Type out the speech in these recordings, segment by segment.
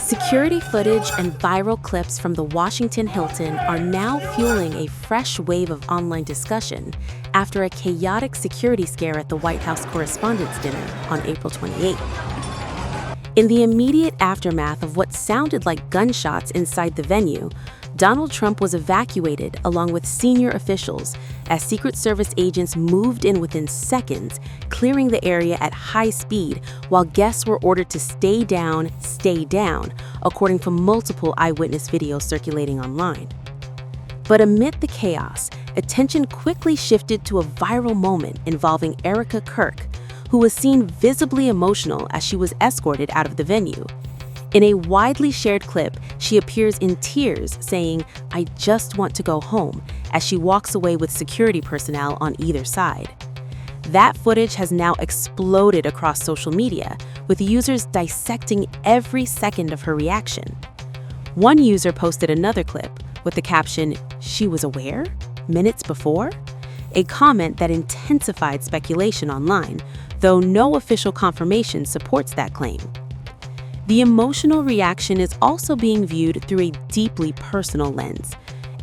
Security footage and viral clips from the Washington Hilton are now fueling a fresh wave of online discussion after a chaotic security scare at the White House Correspondents' Dinner on April 28. In the immediate aftermath of what sounded like gunshots inside the venue, Donald Trump was evacuated along with senior officials as Secret Service agents moved in within seconds, clearing the area at high speed while guests were ordered to stay down, according to multiple eyewitness videos circulating online. But amid the chaos, attention quickly shifted to a viral moment involving Erika Kirk, who was seen visibly emotional as she was escorted out of the venue. In a widely shared clip, she appears in tears, saying, "I just want to go home," as she walks away with security personnel on either side. That footage has now exploded across social media, with users dissecting every second of her reaction. One user posted another clip with the caption, "She was aware? Minutes before?" A comment that intensified speculation online, though no official confirmation supports that claim. The emotional reaction is also being viewed through a deeply personal lens.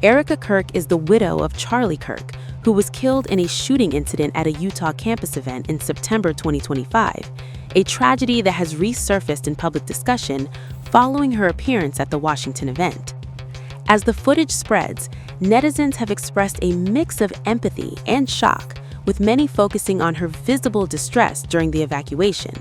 Erika Kirk is the widow of Charlie Kirk, who was killed in a shooting incident at a Utah campus event in September 2025, a tragedy that has resurfaced in public discussion following her appearance at the Washington event. As the footage spreads, netizens have expressed a mix of empathy and shock, with many focusing on her visible distress during the evacuation.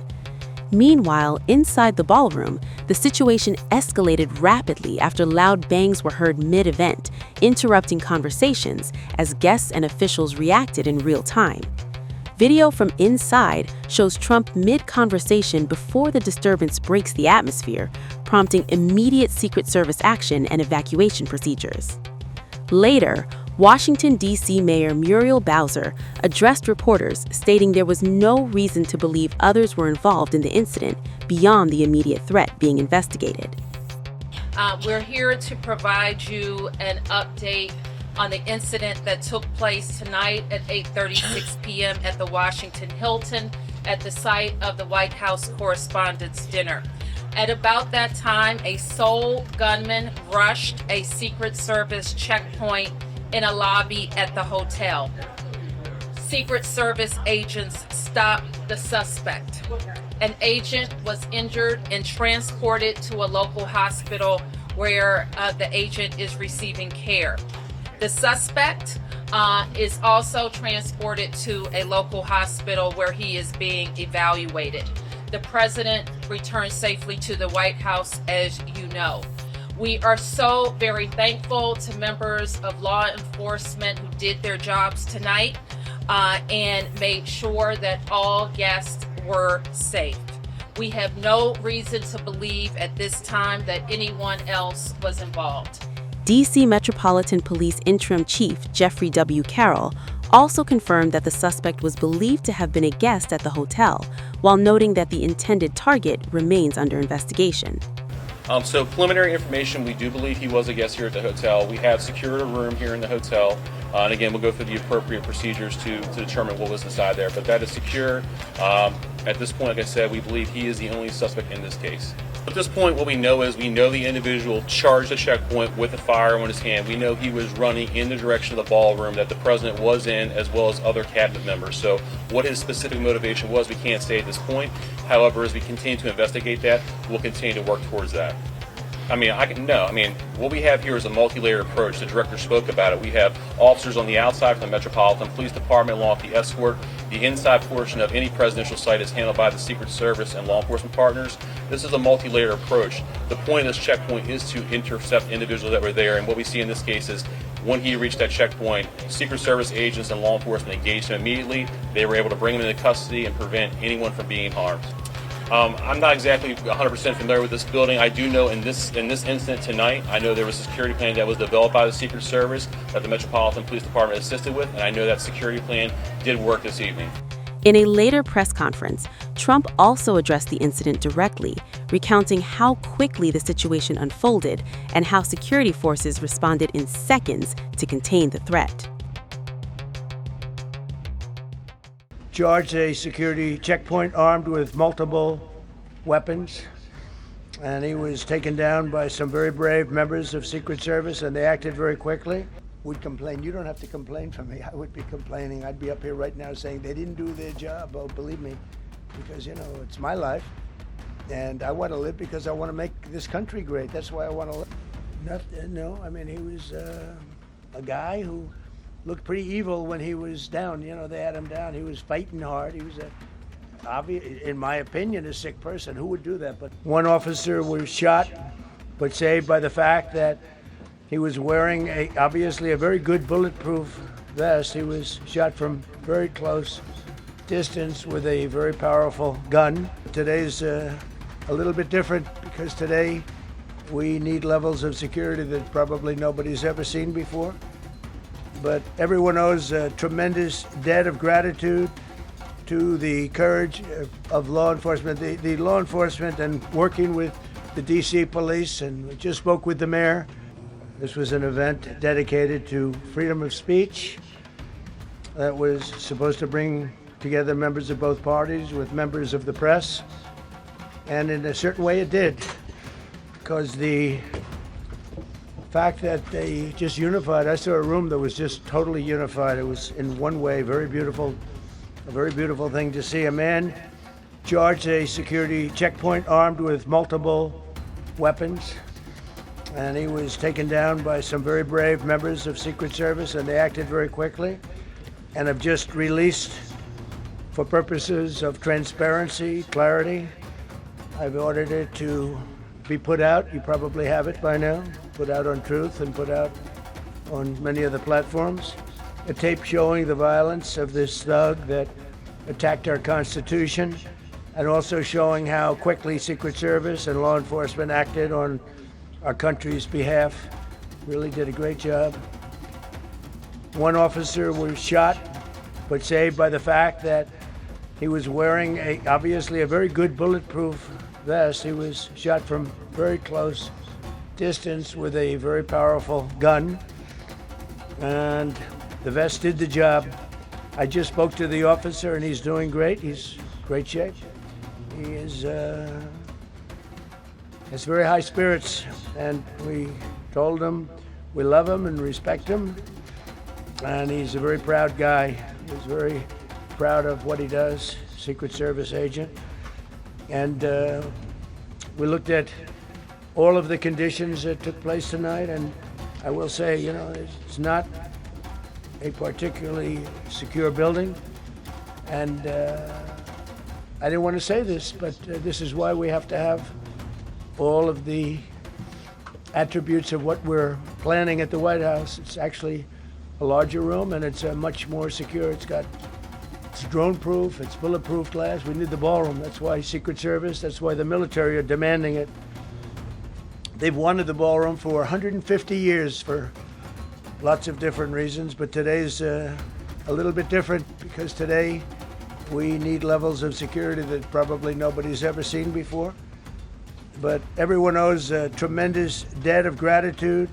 Meanwhile, inside the ballroom, the situation escalated rapidly after loud bangs were heard mid-event, interrupting conversations as guests and officials reacted in real time. Video from inside shows Trump mid-conversation before the disturbance breaks the atmosphere, prompting immediate Secret Service action and evacuation procedures. Later, Washington, D.C. Mayor Muriel Bowser addressed reporters, stating there was no reason to believe others were involved in the incident beyond the immediate threat being investigated. We're here to provide you an update on the incident that took place tonight at 8:36 p.m. at the Washington Hilton at the site of the White House Correspondents' Dinner. At about that time, a sole gunman rushed a Secret Service checkpoint in a lobby at the hotel. Secret Service agents stopped the suspect. An agent was injured and transported to a local hospital where the agent is receiving care. The suspect is also transported to a local hospital where he is being evaluated. The president returned safely to the White House, as you know. We are so very thankful to members of law enforcement who did their jobs tonight and made sure that all guests were safe. We have no reason to believe at this time that anyone else was involved. D.C. Metropolitan Police Interim Chief Jeffrey W. Carroll also confirmed that the suspect was believed to have been a guest at the hotel, while noting that the intended target remains under investigation. So preliminary information, we do believe he was a guest here at the hotel. We have secured a room here in the hotel. And again, we'll go through the appropriate procedures to determine what was inside there. But that is secure. At this point, like I said, we believe he is the only suspect in this case. At this point, what we know is we know the individual charged the checkpoint with a firearm in his hand. We know he was running in the direction of the ballroom that the president was in, as well as other cabinet members. So what his specific motivation was, we can't say at this point. However, as we continue to investigate that, we'll continue to work towards that. What we have here is a multi-layered approach. The director spoke about it. We have officers on the outside from the Metropolitan Police Department along with the escort. The inside portion of any presidential site is handled by the Secret Service and law enforcement partners. This is a multi-layered approach. The point of this checkpoint is to intercept individuals that were there, and what we see in this case is when he reached that checkpoint, Secret Service agents and law enforcement engaged him immediately. They were able to bring him into custody and prevent anyone from being harmed. I'm not exactly 100% familiar with this building. I do know in this incident tonight, I know there was a security plan that was developed by the Secret Service that the Metropolitan Police Department assisted with, and I know that security plan did work this evening. In a later press conference, Trump also addressed the incident directly, recounting how quickly the situation unfolded and how security forces responded in seconds to contain the threat. Charged a security checkpoint armed with multiple weapons. and he was taken down by some very brave members of Secret Service, and they acted very quickly. Would complain. You don't have to complain for me. I would be complaining. I'd be up here right now saying they didn't do their job. Oh, believe me, because, you know, it's my life, and I want to live because I want to make this country great. That's why I want to live. No, I mean, he was a guy who looked pretty evil when he was down. You know, they had him down. He was fighting hard. He was in my opinion, a sick person. Who would do that? But one officer was shot, but saved by the fact that he was wearing obviously a very good bulletproof vest. He was shot from very close distance with a very powerful gun. Today's a little bit different because today we need levels of security that probably nobody's ever seen before. But everyone owes a tremendous debt of gratitude to the courage of law enforcement, the law enforcement, and working with the DC police. And we just spoke with the mayor. This was an event dedicated to freedom of speech that was supposed to bring together members of both parties with members of the press. And in a certain way it did, because the fact that they just unified, I saw a room that was just totally unified. It was in one way very beautiful, a very beautiful thing to see. A man charged a security checkpoint armed with multiple weapons, and he was taken down by some very brave members of Secret Service, and they acted very quickly and have just released, for purposes of transparency, clarity, I've ordered it to be put out. You probably have it by now, put out on Truth and put out on many of the platforms. A tape showing the violence of this thug that attacked our Constitution, and also showing how quickly Secret Service and law enforcement acted on our country's behalf. Really did a great job. One officer was shot, but saved by the fact that he was wearing obviously a very good bulletproof vest. He was shot from very close distance with a very powerful gun, and the vest did the job. I just spoke to the officer, and he's doing great. He's in great shape. He is has very high spirits, and we told him we love him and respect him, and he's a very proud guy. He's very proud of what he does, Secret Service agent. And we looked at all of the conditions that took place tonight, and I will say, you know, it's not a particularly secure building, and I didn't want to say this, but this is why we have to have all of the attributes of what we're planning at the White House. It's actually a larger room, and it's much more secure. It's drone-proof, it's bulletproof glass. We need the ballroom. That's why Secret Service, that's why the military are demanding it. They've wanted the ballroom for 150 years for lots of different reasons, but today's a little bit different because today we need levels of security that probably nobody's ever seen before. But everyone owes a tremendous debt of gratitude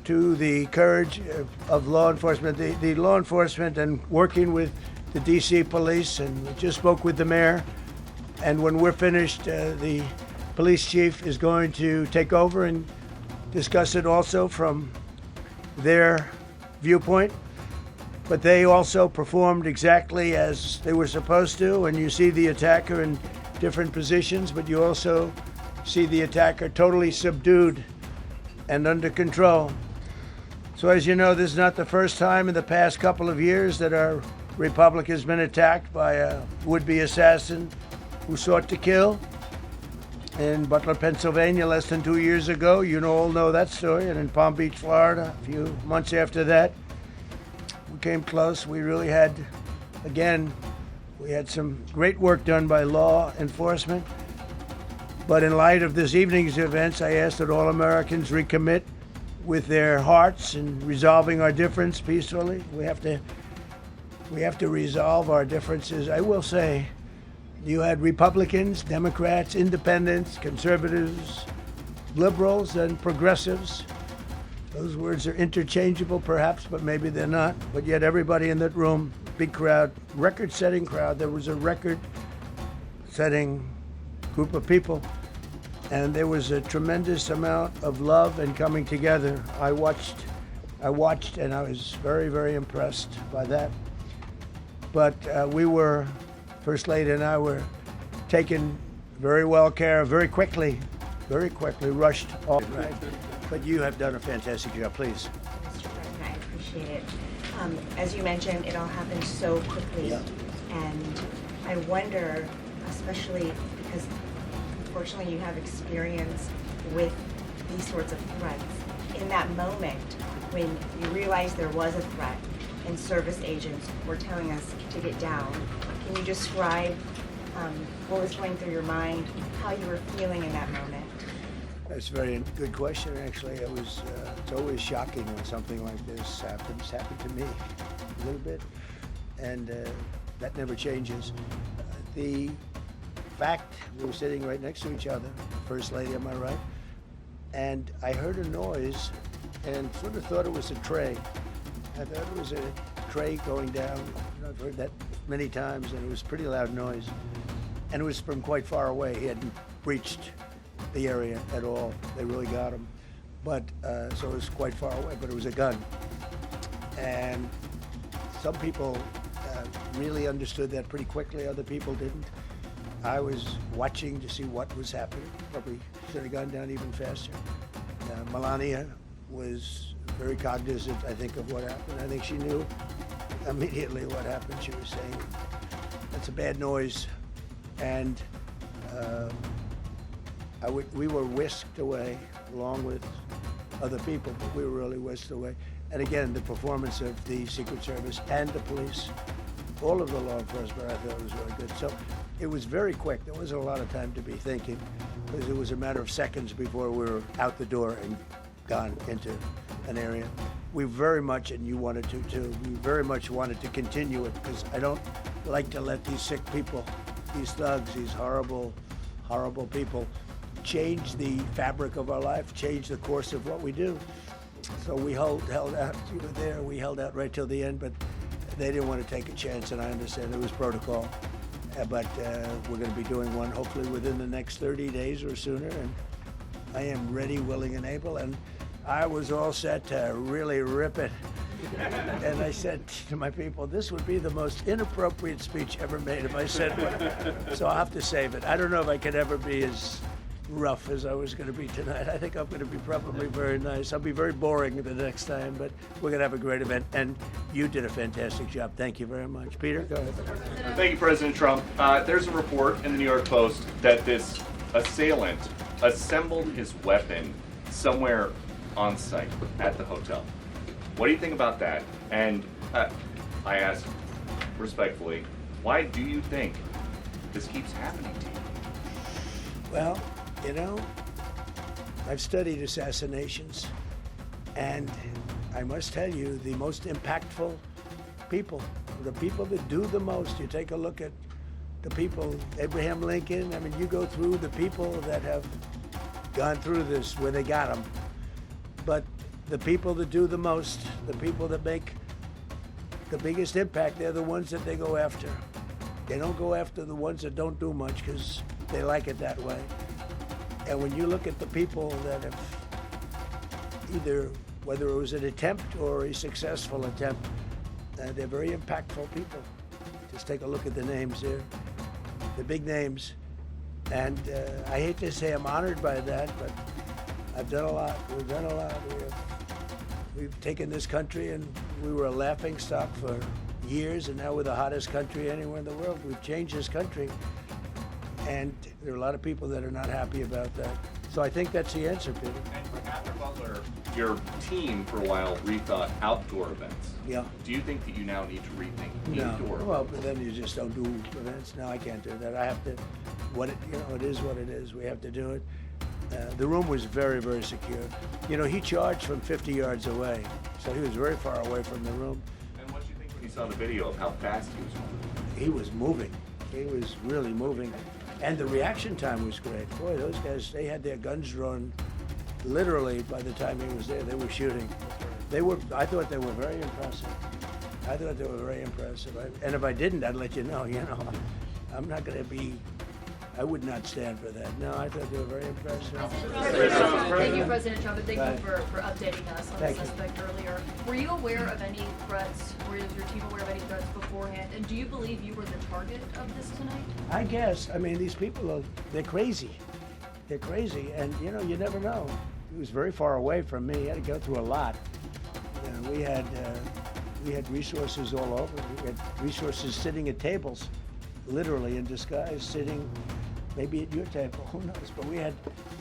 to the courage of law enforcement, the law enforcement, and working with the DC police. And we just spoke with the mayor, and when we're finished, the police chief is going to take over and discuss it also from their viewpoint. But they also performed exactly as they were supposed to, and you see the attacker in different positions, but you also see the attacker totally subdued and under control. So as you know, this is not the first time in the past couple of years that our republic has been attacked by a would-be assassin who sought to kill. In Butler, Pennsylvania, less than 2 years ago, you all know that story, and in Palm Beach, Florida, a few months after that, we came close. We really had, again, we had some great work done by law enforcement. But in light of this evening's events, I ask that all Americans recommit with their hearts in resolving our difference peacefully. We have to resolve our differences. I will say, you had Republicans, Democrats, independents, conservatives, liberals, and progressives. Those words are interchangeable perhaps, but maybe they're not. But yet everybody in that room, big crowd, record-setting crowd. There was a record-setting group of people. And there was a tremendous amount of love and coming together. I watched, and I was very, very impressed by that. But First Lady and I were taken very well care of, very quickly, rushed off. Right. But you have done a fantastic job, please. Mr. President, I appreciate it. As you mentioned, it all happened so quickly. Yeah. And I wonder, especially because unfortunately you have experience with these sorts of threats, in that moment when you realized there was a threat and service agents were telling us to get down, can you describe what was going through your mind, how you were feeling in that moment? That's a very good question, actually. It's always shocking when something like this happens. It's happened to me a little bit, and that never changes. The fact we were sitting right next to each other, First Lady, am I right? And I heard a noise and sort of thought it was a tray. I thought it was a tray going down. I've heard that many times, and it was a pretty loud noise. And it was from quite far away. He hadn't breached the area at all. They really got him. But, so it was quite far away, but it was a gun. And some people really understood that pretty quickly, other people didn't. I was watching to see what was happening. Probably should have gone down even faster. Melania was very cognizant, I think, of what happened. I think she knew immediately what happened. She was saying, that's a bad noise. And we were whisked away along with other people, but we were really whisked away. And again, the performance of the Secret Service and the police, all of the law enforcement, I thought was really good. So it was very quick. There wasn't a lot of time to be thinking, because it was a matter of seconds before we were out the door and gone into an area. We very much, and you wanted to too, we very much wanted to continue it, because I don't like to let these sick people, these thugs, these horrible, horrible people, change the fabric of our life, change the course of what we do. So we held out. You were there. We held out right till the end, but they didn't want to take a chance, and I understand it was protocol. But we're going to be doing one hopefully within the next 30 days or sooner, and I am ready, willing, and able. And I was all set to really rip it. And I said to my people, this would be the most inappropriate speech ever made if I said one. So I'll have to save it. I don't know if I could ever be as rough as I was going to be tonight. I think I'm going to be probably very nice. I'll be very boring the next time, but we're going to have a great event. And you did a fantastic job. Thank you very much. Peter, go ahead. Thank you, President Trump. There's a report in the New York Post that this assailant assembled his weapon somewhere on site at the hotel. What do you think about that? And I ask respectfully, why do you think this keeps happening to you? Well, you know, I've studied assassinations, and I must tell you, the most impactful people, the people that do the most, you take a look at the people, Abraham Lincoln, I mean, you go through the people that have gone through this, where they got them. But the people that do the most, the people that make the biggest impact, they're the ones that they go after. They don't go after the ones that don't do much, because they like it that way. And when you look at the people that have either, whether it was an attempt or a successful attempt, they're very impactful people. Just take a look at the names there, the big names. And I hate to say I'm honored by that, but I've done a lot. We've done a lot. We've taken this country, and we were a laughing stock for years, and now we're the hottest country anywhere in the world. We've changed this country. And there are a lot of people that are not happy about that. So I think that's the answer, Peter. And after Butler, your team for a while rethought outdoor events. Yeah. Do you think that you now need to rethink indoor? Well, but then you just don't do events. No, I can't do that. I have to. It is what it is. We have to do it. The room was very, very secure. You know, he charged from 50 yards away, so he was very far away from the room. And what did you think when you saw the video of how fast he was moving? He was moving. He was really moving. And the reaction time was great. Boy, those guys, they had their guns drawn literally by the time he was there. They were shooting. I thought they were very impressive. And if I didn't, I'd let you know, I'm not going to be I would not stand for that. No, I thought they were very impressive. Thank you, President Trump, and thank Bye. you for updating us on Thank the you. suspect earlier. Were you aware of any threats? Was your team aware of any threats beforehand? And do you believe you were the target of this tonight? I guess. I mean, these people they're crazy. They're crazy, and you never know. He was very far away from me. He had to go through a lot. We had resources all over. We had resources sitting at tables, literally in disguise, sitting maybe at your table. Who knows? But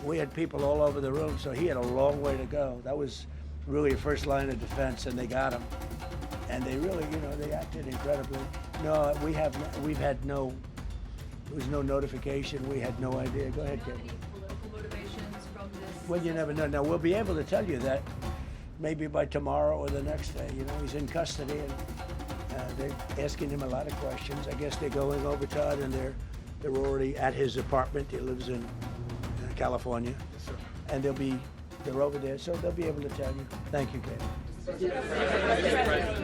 we had people all over the room, so he had a long way to go. That was really a first line of defense, and they got him. And they really, they acted incredibly. No, there was no notification. We had no idea. Go ahead, Do you Kevin. have any political motivations from this? Well, you never know. Now, we'll be able to tell you that maybe by tomorrow or the next day. He's in custody, and they're asking him a lot of questions. I guess they're going over, Todd, and they're already at his apartment. He lives in California. Yes, sir. And they're over there, so they'll be able to tell you. Thank you, Kevin.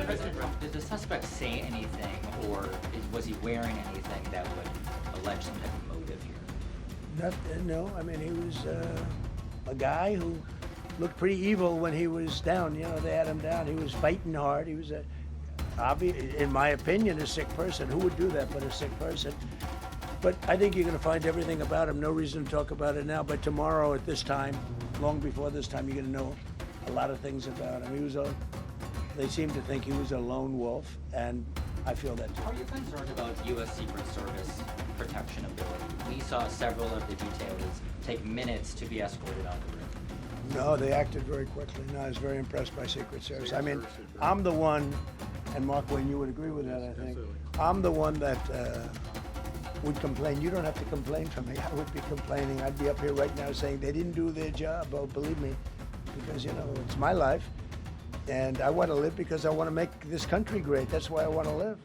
President Trump, did the suspect say anything, or was he wearing anything that would allege some type of motive here? No, I mean, he was a guy who looked pretty evil when he was down. They had him down. He was fighting hard. He was in my opinion, a sick person. Who would do that but a sick person? But I think you're going to find everything about him. No reason to talk about it now. But tomorrow at this time, long before this time, you're going to know a lot of things about him. They seem to think he was a lone wolf, and I feel that too. Are you concerned about U.S. Secret Service protection ability? We saw several of the detainees take minutes to be escorted out of the room. No, they acted very quickly. No, I was very impressed by Secret Service. I mean, I'm the one, and Mark Wayne, you would agree with that, I think. I'm the one that would complain. You don't have to complain for me. I would be complaining. I'd be up here right now saying they didn't do their job. Oh, believe me, because, it's my life. And I want to live because I want to make this country great. That's why I want to live.